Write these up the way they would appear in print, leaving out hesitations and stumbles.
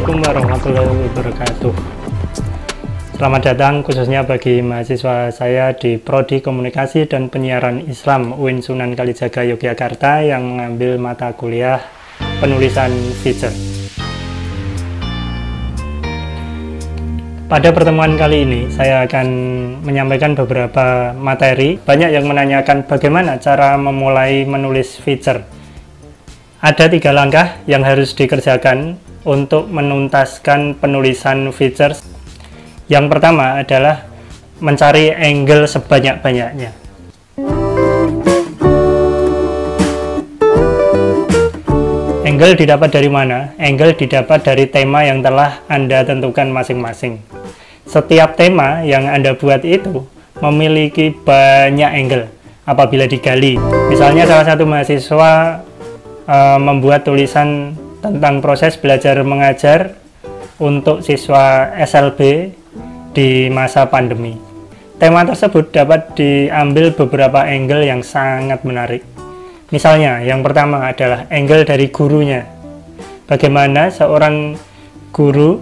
Assalamualaikum warahmatullahi wabarakatuh. Selamat datang khususnya bagi mahasiswa saya di Prodi Komunikasi dan Penyiaran Islam UIN Sunan Kalijaga Yogyakarta yang mengambil mata kuliah penulisan feature. Pada pertemuan kali ini saya akan menyampaikan beberapa materi. Banyak yang menanyakan bagaimana cara memulai menulis feature. Ada 3 langkah yang harus dikerjakan untuk menuntaskan penulisan features. Yang pertama adalah mencari angle sebanyak-banyaknya. Angle didapat dari mana? Angle didapat dari tema yang telah Anda tentukan masing-masing. Setiap tema yang Anda buat itu memiliki banyak angle apabila digali. Misalnya salah satu mahasiswa membuat tulisan tentang proses belajar mengajar untuk siswa SLB di masa pandemi. Tema tersebut dapat diambil beberapa angle yang sangat menarik. Misalnya, yang pertama adalah angle dari gurunya. Bagaimana seorang guru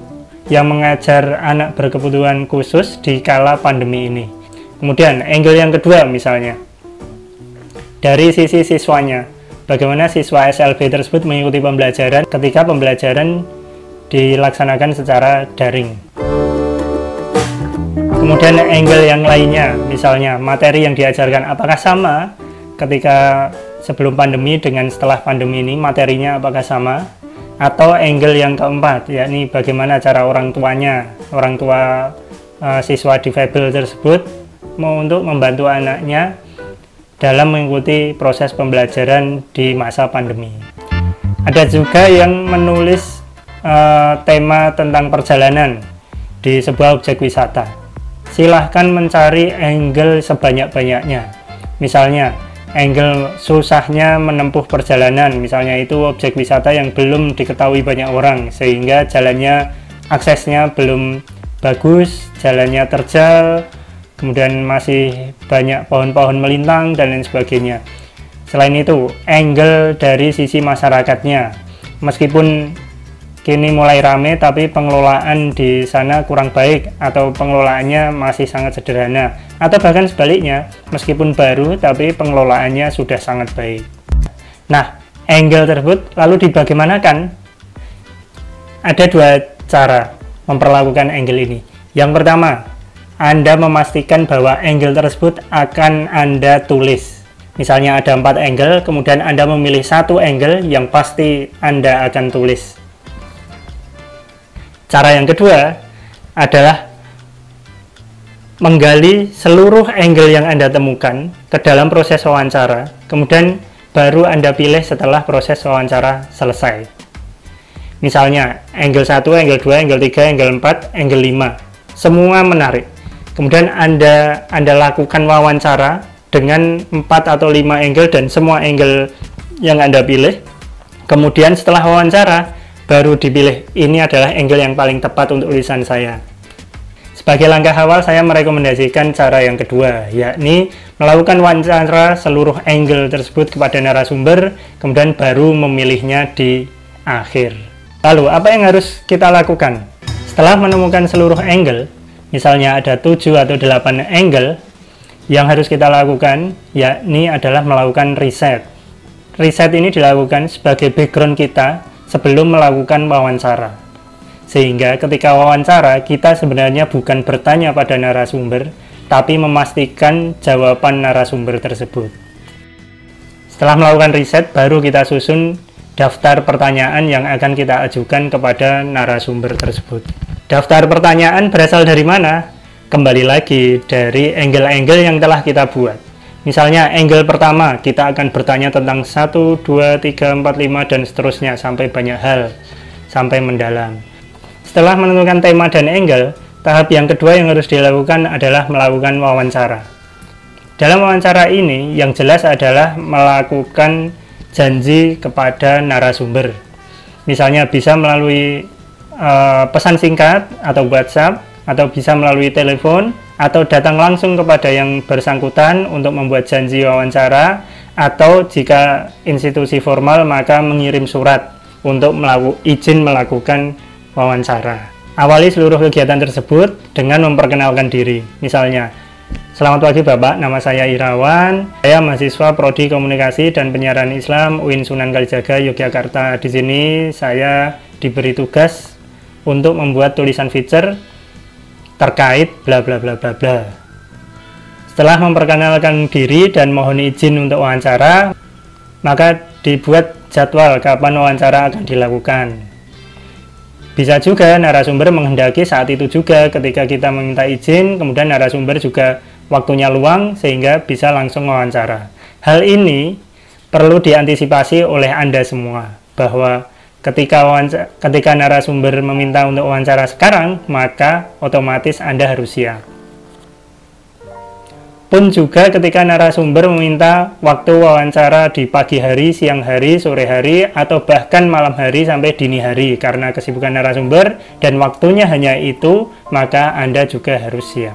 yang mengajar anak berkebutuhan khusus di kala pandemi ini. Kemudian, angle yang kedua misalnya, dari sisi siswanya. Bagaimana siswa SLB tersebut mengikuti pembelajaran ketika pembelajaran dilaksanakan secara daring. Kemudian angle yang lainnya, misalnya materi yang diajarkan apakah sama ketika sebelum pandemi dengan setelah pandemi ini, materinya apakah sama. Atau angle yang keempat, yakni bagaimana cara orang tua siswa difabel tersebut untuk membantu anaknya dalam mengikuti proses pembelajaran di masa pandemi. Ada juga yang menulis tema tentang perjalanan di sebuah objek wisata. Silahkan mencari angle sebanyak-banyaknya. Misalnya, angle susahnya menempuh perjalanan. Misalnya itu objek wisata yang belum diketahui banyak orang, sehingga jalannya, aksesnya belum bagus, jalannya terjal, kemudian masih banyak pohon-pohon melintang dan lain sebagainya. Selain itu, angle dari sisi masyarakatnya. Meskipun kini mulai rame, tapi pengelolaan di sana kurang baik atau pengelolaannya masih sangat sederhana. Atau bahkan sebaliknya, meskipun baru tapi pengelolaannya sudah sangat baik. Nah, angle tersebut lalu dibagaimanakan? Ada 2 cara memperlakukan angle ini. Yang pertama, Anda memastikan bahwa angle tersebut akan Anda tulis. Misalnya ada 4 angle, kemudian Anda memilih 1 angle yang pasti Anda akan tulis. Cara yang kedua adalah menggali seluruh angle yang Anda temukan ke dalam proses wawancara, kemudian baru Anda pilih setelah proses wawancara selesai. Misalnya angle 1, angle 2, angle 3, angle 4, angle 5. Semua menarik. Kemudian Anda lakukan wawancara dengan 4 atau 5 angle dan semua angle yang Anda pilih. Kemudian setelah wawancara, baru dipilih ini adalah angle yang paling tepat untuk tulisan saya. Sebagai langkah awal, saya merekomendasikan cara yang kedua, yakni melakukan wawancara seluruh angle tersebut kepada narasumber, kemudian baru memilihnya di akhir. Lalu, apa yang harus kita lakukan? Setelah menemukan seluruh angle, misalnya ada 7 atau 8 angle, yang harus kita lakukan yakni adalah melakukan riset. Riset ini dilakukan sebagai background kita sebelum melakukan wawancara. Sehingga ketika wawancara, kita sebenarnya bukan bertanya pada narasumber, tapi memastikan jawaban narasumber tersebut. Setelah melakukan riset, baru kita susun daftar pertanyaan yang akan kita ajukan kepada narasumber tersebut. Daftar pertanyaan berasal dari mana? Kembali lagi dari angle-angle yang telah kita buat. Misalnya angle pertama, kita akan bertanya tentang 1, 2, 3, 4, 5, dan seterusnya sampai banyak hal, sampai mendalam. Setelah menentukan tema dan angle, tahap yang kedua yang harus dilakukan adalah melakukan wawancara. Dalam wawancara ini, yang jelas adalah melakukan janji kepada narasumber. Misalnya bisa melalui pesan singkat atau WhatsApp, atau bisa melalui telepon, atau datang langsung kepada yang bersangkutan untuk membuat janji wawancara, atau jika institusi formal maka mengirim surat untuk izin melakukan wawancara. Awali seluruh kegiatan tersebut dengan memperkenalkan diri. Misalnya, selamat pagi Bapak, nama saya Irawan. Saya mahasiswa Prodi Komunikasi dan Penyiaran Islam UIN Sunan Kalijaga, Yogyakarta. Di sini saya diberi tugas untuk membuat tulisan feature terkait bla bla bla bla bla. Setelah memperkenalkan diri dan mohon izin untuk wawancara, maka dibuat jadwal kapan wawancara akan dilakukan. Bisa juga narasumber menghendaki saat itu juga ketika kita meminta izin, kemudian narasumber juga waktunya luang sehingga bisa langsung wawancara. Hal ini perlu diantisipasi oleh Anda semua, bahwa ketika narasumber meminta untuk wawancara sekarang, maka otomatis Anda harus siap. Pun juga ketika narasumber meminta waktu wawancara di pagi hari, siang hari, sore hari, atau bahkan malam hari sampai dini hari karena kesibukan narasumber dan waktunya hanya itu, maka Anda juga harus siap.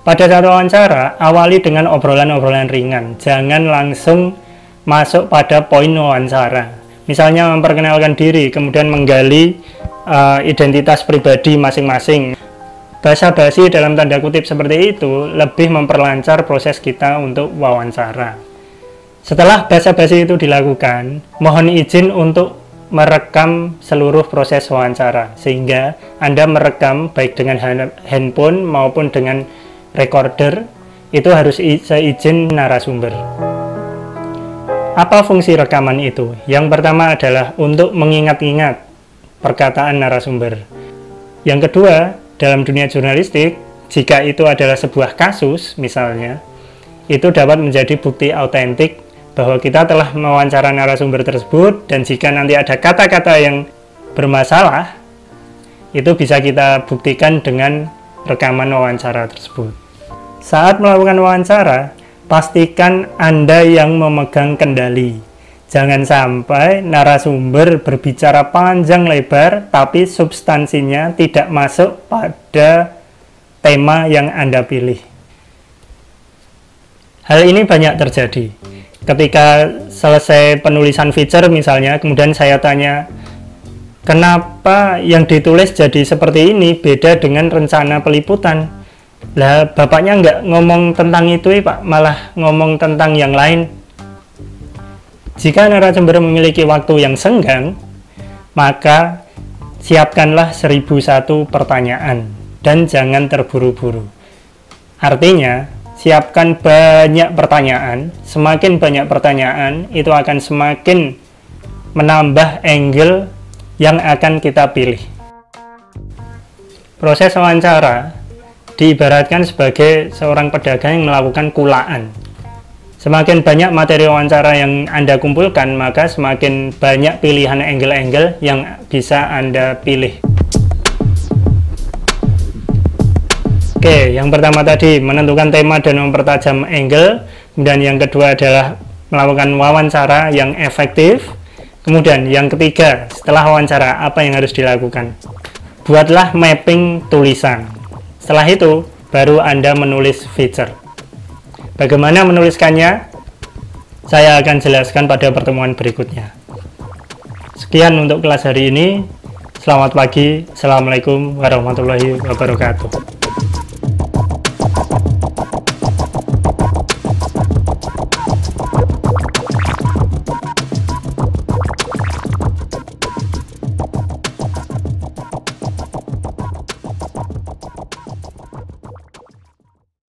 Pada saat wawancara, awali dengan obrolan-obrolan ringan, jangan langsung masuk pada poin wawancara. Misalnya memperkenalkan diri, kemudian menggali identitas pribadi masing-masing. Basa-basi dalam tanda kutip seperti itu lebih memperlancar proses kita untuk wawancara. Setelah basa-basi itu dilakukan, mohon izin untuk merekam seluruh proses wawancara, sehingga Anda merekam baik dengan handphone maupun dengan recorder, itu harus seizin narasumber. Apa fungsi rekaman itu? Yang pertama adalah untuk mengingat-ingat perkataan narasumber. Yang kedua, dalam dunia jurnalistik, jika itu adalah sebuah kasus, misalnya, itu dapat menjadi bukti autentik bahwa kita telah mewawancara narasumber tersebut, dan jika nanti ada kata-kata yang bermasalah, itu bisa kita buktikan dengan rekaman wawancara tersebut. Saat melakukan wawancara, pastikan Anda yang memegang kendali. Jangan sampai narasumber berbicara panjang lebar, tapi substansinya tidak masuk pada tema yang Anda pilih. Hal ini banyak terjadi. Ketika selesai penulisan feature misalnya, kemudian saya tanya, kenapa yang ditulis jadi seperti ini, beda dengan rencana peliputan? Lah, bapaknya nggak ngomong tentang itu, Pak, malah ngomong tentang yang lain. Jika narasumber memiliki waktu yang senggang, maka siapkanlah 1001 pertanyaan dan jangan terburu-buru. Artinya, siapkan banyak pertanyaan. Semakin banyak pertanyaan, itu akan semakin menambah angle yang akan kita pilih. Proses wawancara diibaratkan sebagai seorang pedagang yang melakukan kulaan. Semakin banyak materi wawancara yang Anda kumpulkan, maka semakin banyak pilihan angle-angle yang bisa Anda pilih. Oke, yang pertama tadi menentukan tema dan mempertajam angle. Kemudian yang kedua adalah melakukan wawancara yang efektif. Kemudian yang ketiga, setelah wawancara apa yang harus dilakukan? Buatlah mapping tulisan. Setelah itu, baru Anda menulis feature. Bagaimana menuliskannya? Saya akan jelaskan pada pertemuan berikutnya. Sekian untuk kelas hari ini. Selamat pagi. Assalamualaikum warahmatullahi wabarakatuh.